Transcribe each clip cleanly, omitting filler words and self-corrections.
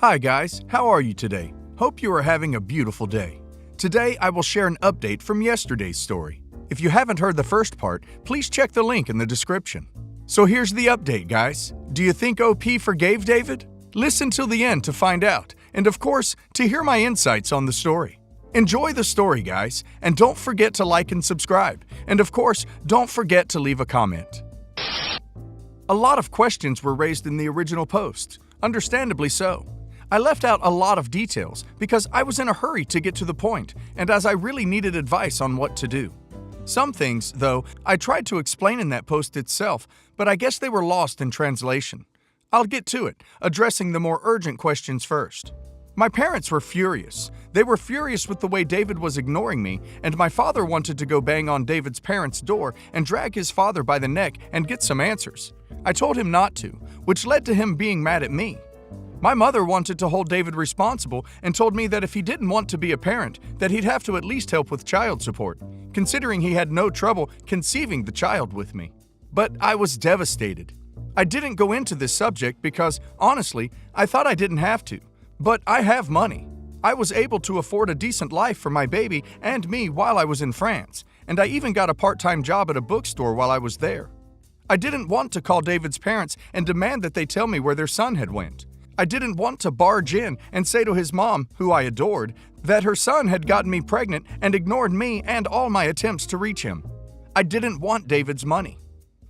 Hi guys, how are you today? Hope you are having a beautiful day. Today I will share an update from yesterday's story. If you haven't heard the first part, please check the link in the description. So here's the update, guys. Do you think OP forgave David? Listen till the end to find out, and of course, to hear my insights on the story. Enjoy the story, guys, and don't forget to like and subscribe. And of course, don't forget to leave a comment. A lot of questions were raised in the original post, understandably so. I left out a lot of details because I was in a hurry to get to the point, and as I really needed advice on what to do. Some things, though, I tried to explain in that post itself, but I guess they were lost in translation. I'll get to it, addressing the more urgent questions first. My parents were furious. They were furious with the way David was ignoring me, and my father wanted to go bang on David's parents' door and drag his father by the neck and get some answers. I told him not to, which led to him being mad at me. My mother wanted to hold David responsible and told me that if he didn't want to be a parent, that he'd have to at least help with child support, considering he had no trouble conceiving the child with me. But I was devastated. I didn't go into this subject because, honestly, I thought I didn't have to. But I have money. I was able to afford a decent life for my baby and me while I was in France, and I even got a part-time job at a bookstore while I was there. I didn't want to call David's parents and demand that they tell me where their son had went. I didn't want to barge in and say to his mom, who I adored, that her son had gotten me pregnant and ignored me and all my attempts to reach him. I didn't want David's money.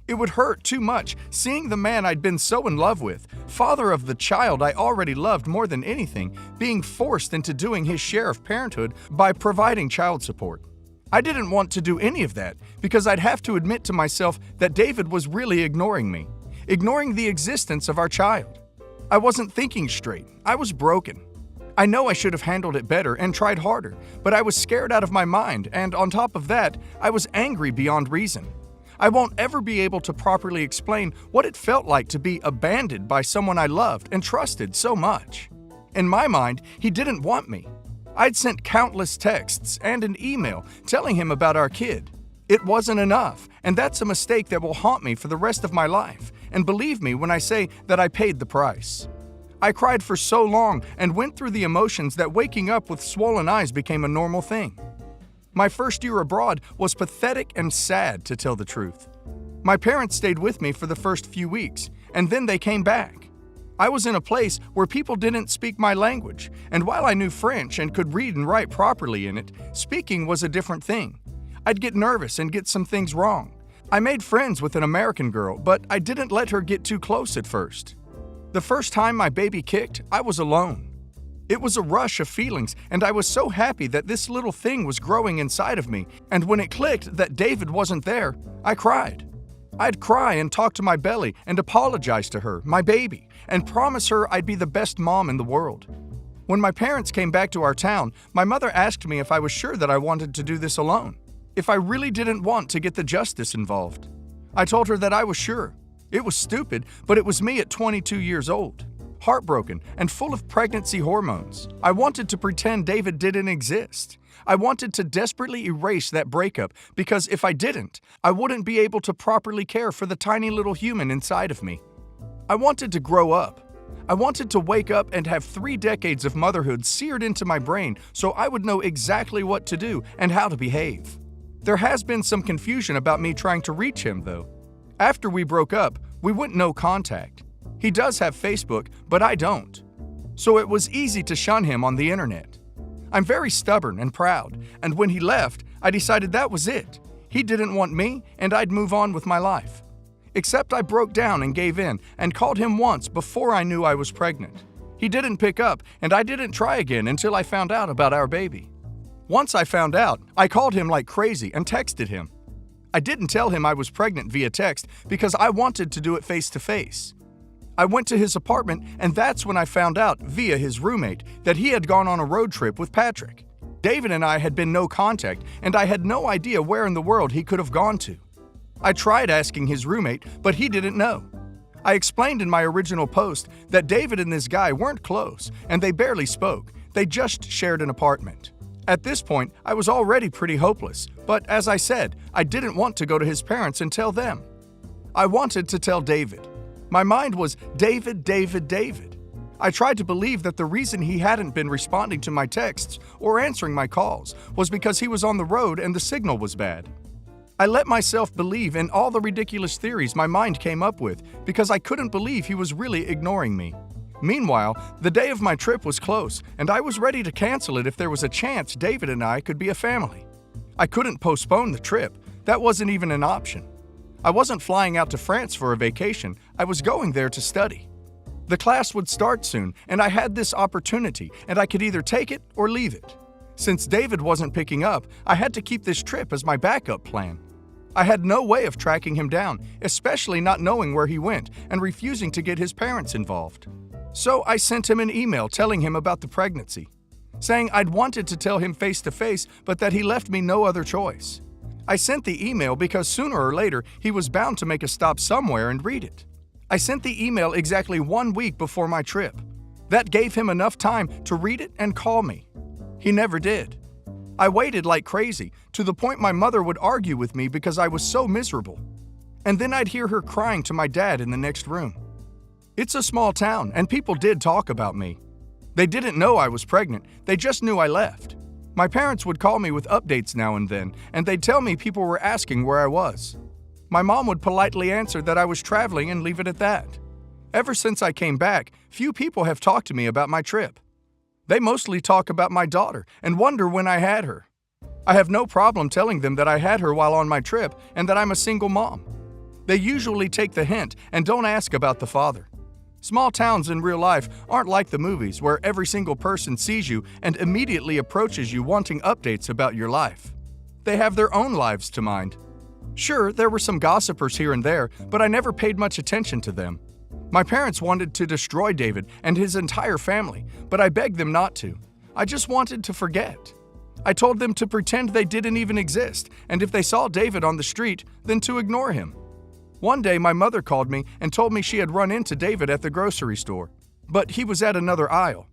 It would hurt too much seeing the man I'd been so in love with, father of the child I already loved more than anything, being forced into doing his share of parenthood by providing child support. I didn't want to do any of that because I'd have to admit to myself that David was really ignoring me, ignoring the existence of our child. I wasn't thinking straight. I was broken. I know I should have handled it better and tried harder, but I was scared out of my mind, and on top of that, I was angry beyond reason. I won't ever be able to properly explain what it felt like to be abandoned by someone I loved and trusted so much. In my mind, he didn't want me. I'd sent countless texts and an email telling him about our kid. It wasn't enough, and that's a mistake that will haunt me for the rest of my life. And believe me when I say that I paid the price. I cried for so long and went through the emotions that waking up with swollen eyes became a normal thing. My first year abroad was pathetic and sad, to tell the truth. My parents stayed with me for the first few weeks, and then they came back. I was in a place where people didn't speak my language, and while I knew French and could read and write properly in it, speaking was a different thing. I'd get nervous and get some things wrong. I made friends with an American girl, but I didn't let her get too close at first. The first time my baby kicked, I was alone. It was a rush of feelings, and I was so happy that this little thing was growing inside of me, and when it clicked that David wasn't there, I cried. I'd cry and talk to my belly and apologize to her, my baby, and promise her I'd be the best mom in the world. When my parents came back to our town, my mother asked me if I was sure that I wanted to do this alone. If I really didn't want to get the justice involved. I told her that I was sure. It was stupid, but it was me at 22 years old, heartbroken and full of pregnancy hormones. I wanted to pretend David didn't exist. I wanted to desperately erase that breakup because if I didn't, I wouldn't be able to properly care for the tiny little human inside of me. I wanted to grow up. I wanted to wake up and have 3 decades of motherhood seared into my brain so I would know exactly what to do and how to behave. There has been some confusion about me trying to reach him, though. After we broke up, we went no contact. He does have Facebook, but I don't. So it was easy to shun him on the internet. I'm very stubborn and proud, and when he left, I decided that was it. He didn't want me, and I'd move on with my life. Except I broke down and gave in and called him once before I knew I was pregnant. He didn't pick up, and I didn't try again until I found out about our baby. Once I found out, I called him like crazy and texted him. I didn't tell him I was pregnant via text because I wanted to do it face to face. I went to his apartment, and that's when I found out, via his roommate, that he had gone on a road trip with Patrick. David and I had been no contact, and I had no idea where in the world he could have gone to. I tried asking his roommate, but he didn't know. I explained in my original post that David and this guy weren't close, and they barely spoke. They just shared an apartment. At this point, I was already pretty hopeless, but as I said, I didn't want to go to his parents and tell them. I wanted to tell David. My mind was David, David, David. I tried to believe that the reason he hadn't been responding to my texts or answering my calls was because he was on the road and the signal was bad. I let myself believe in all the ridiculous theories my mind came up with because I couldn't believe he was really ignoring me. Meanwhile, the day of my trip was close, and I was ready to cancel it if there was a chance David and I could be a family. I couldn't postpone the trip. That wasn't even an option. I wasn't flying out to France for a vacation. I was going there to study. The class would start soon, and I had this opportunity, and I could either take it or leave it. Since David wasn't picking up, I had to keep this trip as my backup plan. I had no way of tracking him down, especially not knowing where he went and refusing to get his parents involved. So I sent him an email telling him about the pregnancy, saying I'd wanted to tell him face to face, but that he left me no other choice. I sent the email because sooner or later he was bound to make a stop somewhere and read it. I sent the email exactly 1 week before my trip. That gave him enough time to read it and call me. He never did. I waited like crazy, to the point my mother would argue with me because I was so miserable. And then I'd hear her crying to my dad in the next room. It's a small town, and people did talk about me. They didn't know I was pregnant, they just knew I left. My parents would call me with updates now and then, and they'd tell me people were asking where I was. My mom would politely answer that I was traveling and leave it at that. Ever since I came back, few people have talked to me about my trip. They mostly talk about my daughter and wonder when I had her. I have no problem telling them that I had her while on my trip and that I'm a single mom. They usually take the hint and don't ask about the father. Small towns in real life aren't like the movies where every single person sees you and immediately approaches you wanting updates about your life. They have their own lives to mind. Sure, there were some gossipers here and there, but I never paid much attention to them. My parents wanted to destroy David and his entire family, but I begged them not to. I just wanted to forget. I told them to pretend they didn't even exist, and if they saw David on the street, then to ignore him. One day, my mother called me and told me she had run into David at the grocery store, but he was at another aisle.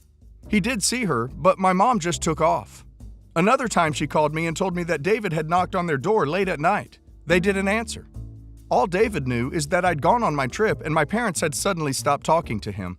He did see her, but my mom just took off. Another time she called me and told me that David had knocked on their door late at night. They didn't answer. All David knew is that I'd gone on my trip and my parents had suddenly stopped talking to him.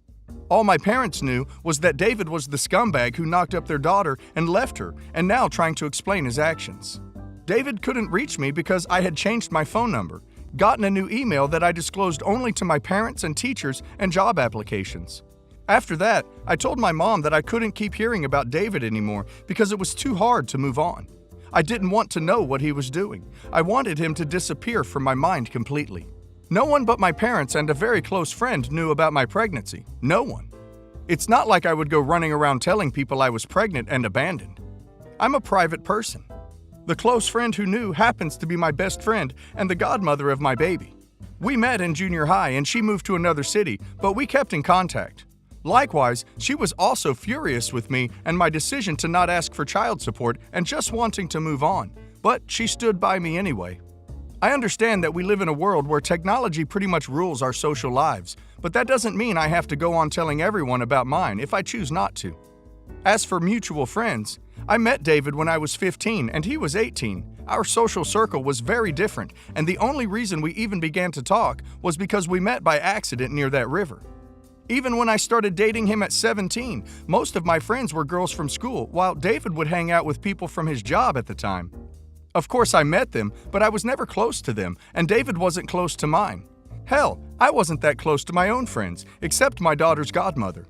All my parents knew was that David was the scumbag who knocked up their daughter and left her, and now trying to explain his actions. David couldn't reach me because I had changed my phone number, gotten a new email that I disclosed only to my parents and teachers and job applications. After that, I told my mom that I couldn't keep hearing about David anymore because it was too hard to move on. I didn't want to know what he was doing. I wanted him to disappear from my mind completely. No one but my parents and a very close friend knew about my pregnancy. No one. It's not like I would go running around telling people I was pregnant and abandoned. I'm a private person. The close friend who knew happens to be my best friend and the godmother of my baby. We met in junior high and she moved to another city, but we kept in contact. Likewise, she was also furious with me and my decision to not ask for child support and just wanting to move on, but she stood by me anyway. I understand that we live in a world where technology pretty much rules our social lives, but that doesn't mean I have to go on telling everyone about mine if I choose not to. As for mutual friends, I met David when I was 15 and he was 18. Our social circle was very different, and the only reason we even began to talk was because we met by accident near that river. Even when I started dating him at 17, most of my friends were girls from school, while David would hang out with people from his job at the time. Of course, I met them, but I was never close to them, and David wasn't close to mine. Hell, I wasn't that close to my own friends, except my daughter's godmother.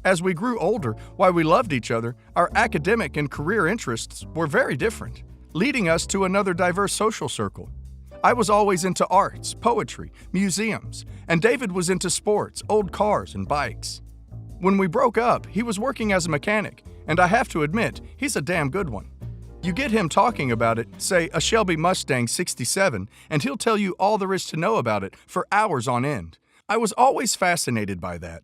As we grew older, while we loved each other, our academic and career interests were very different, leading us to another diverse social circle. I was always into arts, poetry, museums, and David was into sports, old cars, and bikes. When we broke up, he was working as a mechanic, and I have to admit, he's a damn good one. You get him talking about it, say a Shelby Mustang 67, and he'll tell you all there is to know about it for hours on end. I was always fascinated by that.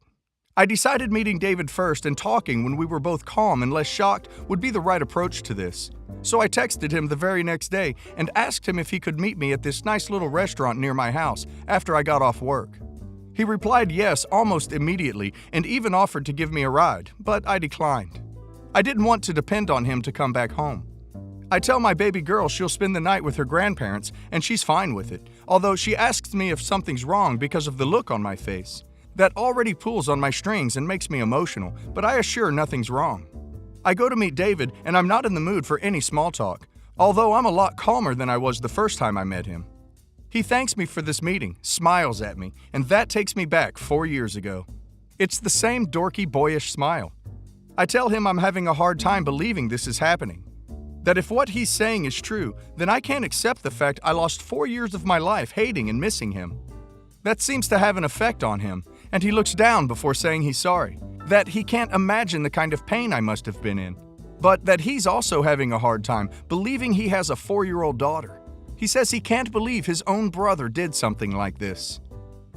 I decided meeting David first and talking when we were both calm and less shocked would be the right approach to this. So I texted him the very next day and asked him if he could meet me at this nice little restaurant near my house after I got off work. He replied yes almost immediately and even offered to give me a ride, but I declined. I didn't want to depend on him to come back home. I tell my baby girl she'll spend the night with her grandparents and she's fine with it, although she asks me if something's wrong because of the look on my face. That already pulls on my strings and makes me emotional, but I assure nothing's wrong. I go to meet David, and I'm not in the mood for any small talk, although I'm a lot calmer than I was the first time I met him. He thanks me for this meeting, smiles at me, and that takes me back 4 years ago. It's the same dorky, boyish smile. I tell him I'm having a hard time believing this is happening. That if what he's saying is true, then I can't accept the fact I lost 4 years of my life hating and missing him. That seems to have an effect on him, and he looks down before saying he's sorry. That he can't imagine the kind of pain I must have been in. But that he's also having a hard time believing he has a 4-year-old daughter. He says he can't believe his own brother did something like this.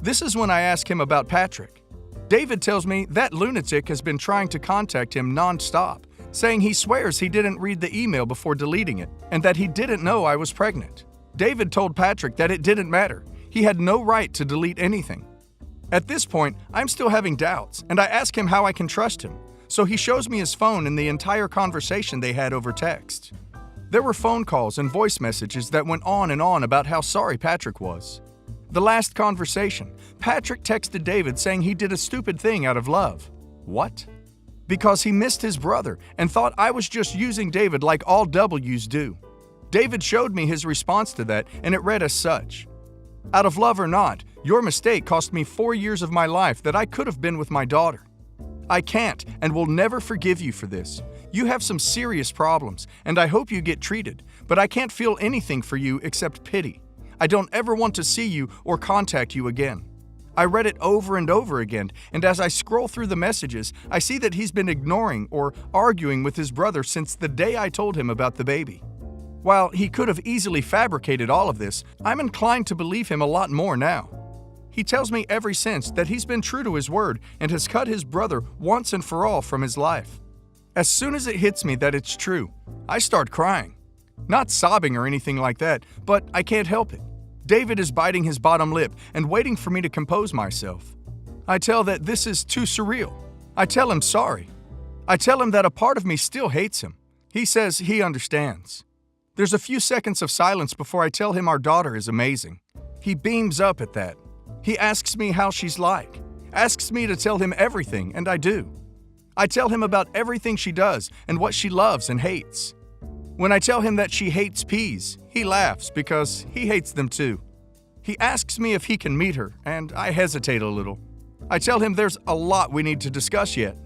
This is when I ask him about Patrick. David tells me that lunatic has been trying to contact him non-stop, saying he swears he didn't read the email before deleting it and that he didn't know I was pregnant. David told Patrick that it didn't matter. He had no right to delete anything. At this point, I'm still having doubts, and I ask him how I can trust him, so he shows me his phone and the entire conversation they had over text. There were phone calls and voice messages that went on and on about how sorry Patrick was. The last conversation, Patrick texted David saying he did a stupid thing out of love. What? Because he missed his brother and thought I was just using David like all W's do. David showed me his response to that, and it read as such. Out of love or not, your mistake cost me 4 years of my life that I could have been with my daughter. I can't and will never forgive you for this. You have some serious problems, and I hope you get treated, but I can't feel anything for you except pity. I don't ever want to see you or contact you again. I read it over and over again, and as I scroll through the messages, I see that he's been ignoring or arguing with his brother since the day I told him about the baby. While he could have easily fabricated all of this, I'm inclined to believe him a lot more now. He tells me ever since that he's been true to his word and has cut his brother once and for all from his life. As soon as it hits me that it's true, I start crying. Not sobbing or anything like that, but I can't help it. David is biting his bottom lip and waiting for me to compose myself. I tell that this is too surreal. I tell him sorry. I tell him that a part of me still hates him. He says he understands. There's a few seconds of silence before I tell him our daughter is amazing. He beams up at that. He asks me how she's like, asks me to tell him everything, and I do. I tell him about everything she does and what she loves and hates. When I tell him that she hates peas, he laughs because he hates them too. He asks me if he can meet her, and I hesitate a little. I tell him there's a lot we need to discuss yet.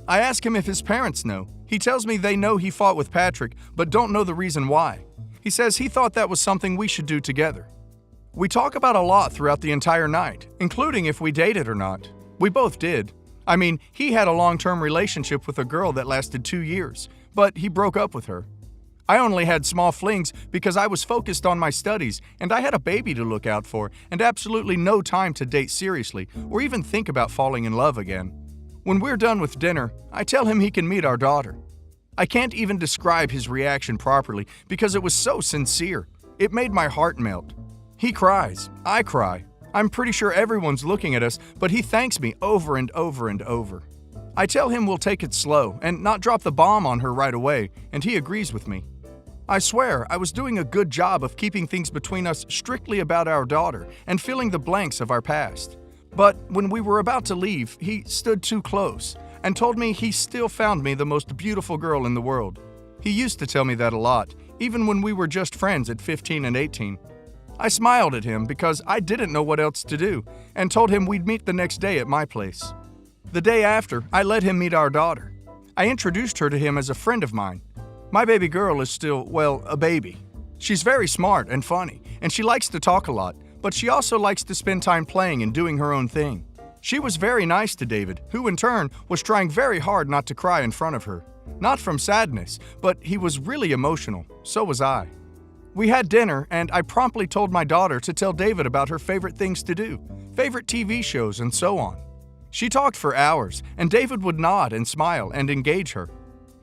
I ask him if his parents know. He tells me they know he fought with Patrick, but don't know the reason why. He says he thought that was something we should do together. We talk about a lot throughout the entire night, including if we dated or not. We both did. I mean, he had a long-term relationship with a girl that lasted 2 years, but he broke up with her. I only had small flings because I was focused on my studies and I had a baby to look out for and absolutely no time to date seriously or even think about falling in love again. When we're done with dinner, I tell him he can meet our daughter. I can't even describe his reaction properly because it was so sincere. It made my heart melt. He cries. I cry. I'm pretty sure everyone's looking at us, but he thanks me over and over and over. I tell him we'll take it slow and not drop the bomb on her right away, and he agrees with me. I swear I was doing a good job of keeping things between us strictly about our daughter and filling the blanks of our past. But when we were about to leave, he stood too close and told me he still found me the most beautiful girl in the world. He used to tell me that a lot, even when we were just friends at 15 and 18. I smiled at him because I didn't know what else to do and told him we'd meet the next day at my place. The day after, I let him meet our daughter. I introduced her to him as a friend of mine. My baby girl is still, well, a baby. She's very smart and funny, and she likes to talk a lot, but she also likes to spend time playing and doing her own thing. She was very nice to David, who in turn was trying very hard not to cry in front of her. Not from sadness, but he was really emotional. So was I. We had dinner, and I promptly told my daughter to tell David about her favorite things to do, favorite TV shows, and so on. She talked for hours, and David would nod and smile and engage her.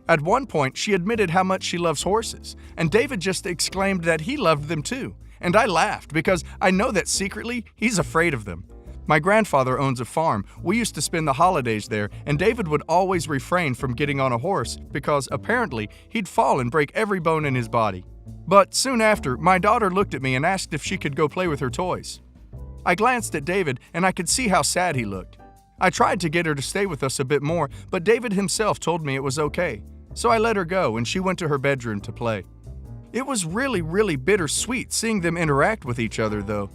At one point, she admitted how much she loves horses, and David just exclaimed that he loved them too, and I laughed because I know that secretly he's afraid of them. My grandfather owns a farm. We used to spend the holidays there, and David would always refrain from getting on a horse because apparently he'd fall and break every bone in his body. But soon after, my daughter looked at me and asked if she could go play with her toys. I glanced at David, and I could see how sad he looked. I tried to get her to stay with us a bit more, but David himself told me it was okay. So I let her go and she went to her bedroom to play. It was really bittersweet seeing them interact with each other, though.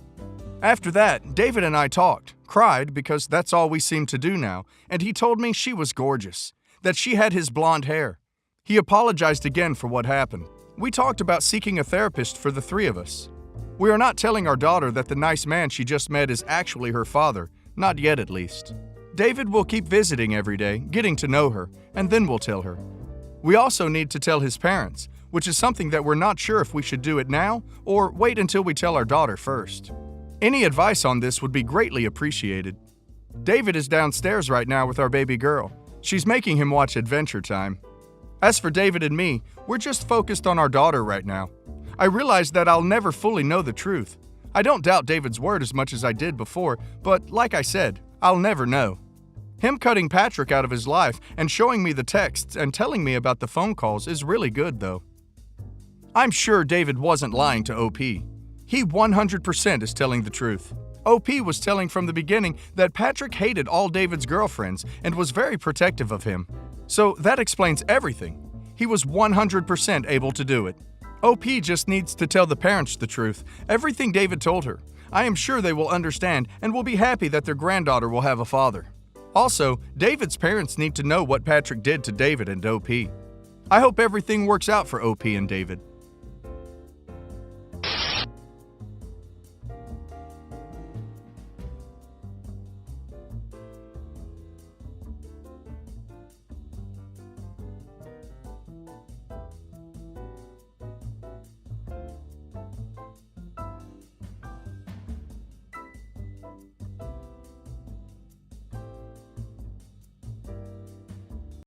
After that, David and I talked, cried because that's all we seem to do now, and he told me she was gorgeous, that she had his blonde hair. He apologized again for what happened. We talked about seeking a therapist for the three of us. We are not telling our daughter that the nice man she just met is actually her father, not yet at least. David will keep visiting every day, getting to know her, and then we'll tell her. We also need to tell his parents, which is something that we're not sure if we should do it now or wait until we tell our daughter first. Any advice on this would be greatly appreciated. David is downstairs right now with our baby girl. She's making him watch Adventure Time. As for David and me, we're just focused on our daughter right now. I realize that I'll never fully know the truth. I don't doubt David's word as much as I did before, but like I said, I'll never know. Him cutting Patrick out of his life and showing me the texts and telling me about the phone calls is really good, though. I'm sure David wasn't lying to OP. He 100% is telling the truth. OP was telling from the beginning that Patrick hated all David's girlfriends and was very protective of him. So that explains everything. He was 100% able to do it. OP just needs to tell the parents the truth, everything David told her. I am sure they will understand and will be happy that their granddaughter will have a father. Also, David's parents need to know what Patrick did to David and OP. I hope everything works out for OP and David.